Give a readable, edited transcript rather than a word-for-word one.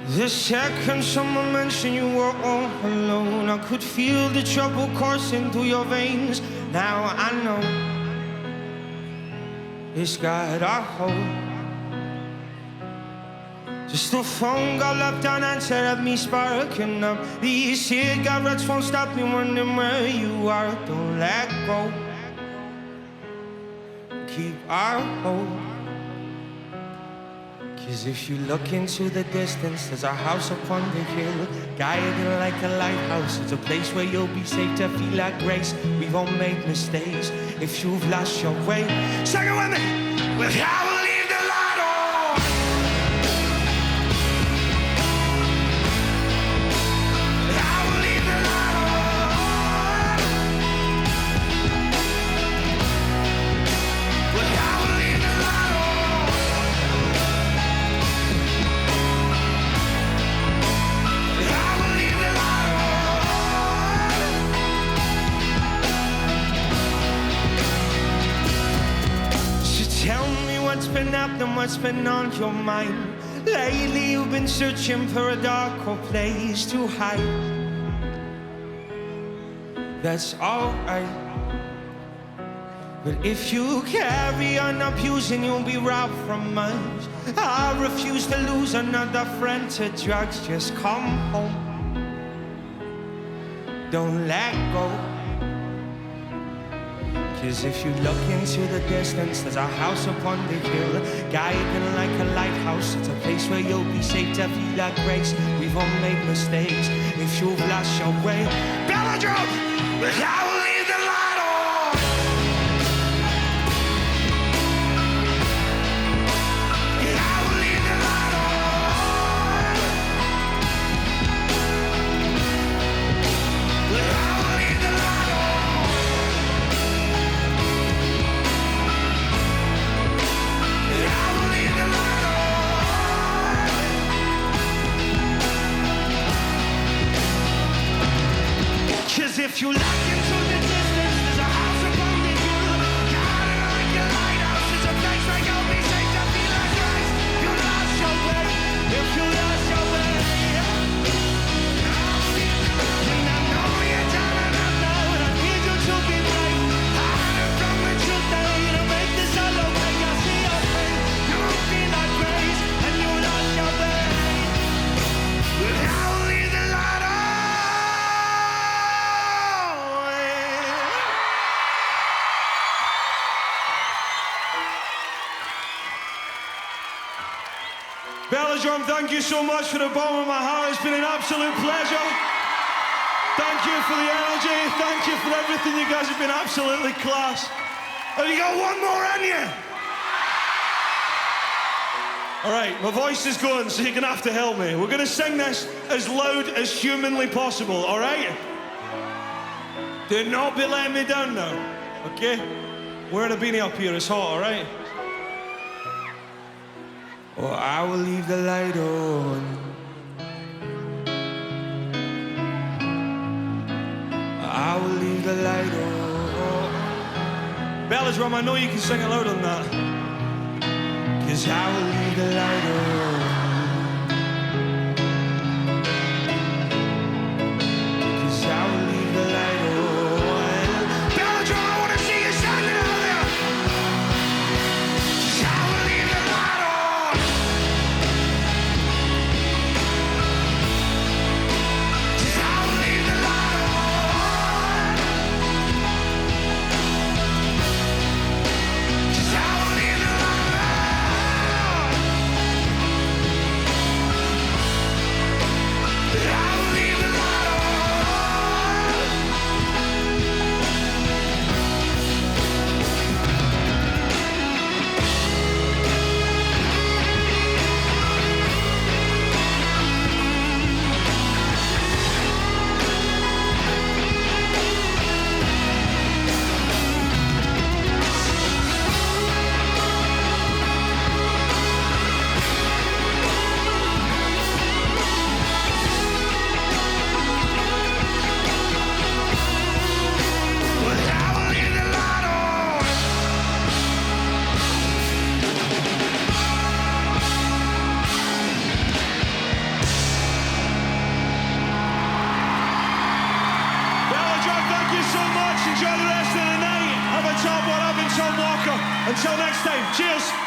The second someone mentioned you were all alone, I could feel the trouble coursing through your veins. Now I know it's got a hold. Just the phone got left unanswered at me sparking up. These cigarettes won't stop me wondering where you are. Don't let go, keep our hope. 'Cause if you look into the distance, there's a house upon the hill, guided like a lighthouse. It's a place where you'll be safe to feel like grace. We've all made mistakes. If you've lost your way, sing it with me. Well, I will leave the light on. I will leave the light on. Well, I will leave the light on. I will leave the light on. So tell me what's been happening, what's been on your mind. Lately you've been searching for a darker place to hide. That's alright. But if you carry on abusing, you'll be robbed from us. I refuse to lose another friend to drugs. Just come home, don't let go. 'Cause if you look into the distance, there's a house upon the hill, guiding like a lighthouse. It's a place where you'll be safe to feel like grace. We've all made mistakes. If you've lost your way, Belladrum, I will leave the light on. I will leave the light on. I will leave the light on. I will leave the light on. 'Cause if you look into the distance, there's a house upon the hill, guided like a lighthouse. It's a place where you'll be safe to feel like Christ. You lost your way, if you lost your way. And I know you're down and out now, and I need you to be brave. Hiding from the truth, to make this all okay. I see your pain, you feel like grace, and you lost your way. But I will leave the light on. Belladrum, thank you so much for the bottom of my heart. It's been an absolute pleasure. Thank you for the energy. Thank you for everything. You guys have been absolutely class. Have you got one more in you? All right, my voice is going, so you're gonna have to help me. We're gonna sing this as loud as humanly possible, all right? Do not be letting me down now, okay? Wearing a beanie up here, it's hot, all right? Oh, I will leave the light on. I will leave the light on. Belladrum, I know you can sing it loud on that. 'Cause I will leave the light on. 'Cause I will leave the light on. Belladrum, I want to see you shining out there. 'Cause I will leave the light on. 'Cause I will leave the light on. 'Cause I will leave the light on. Cheers.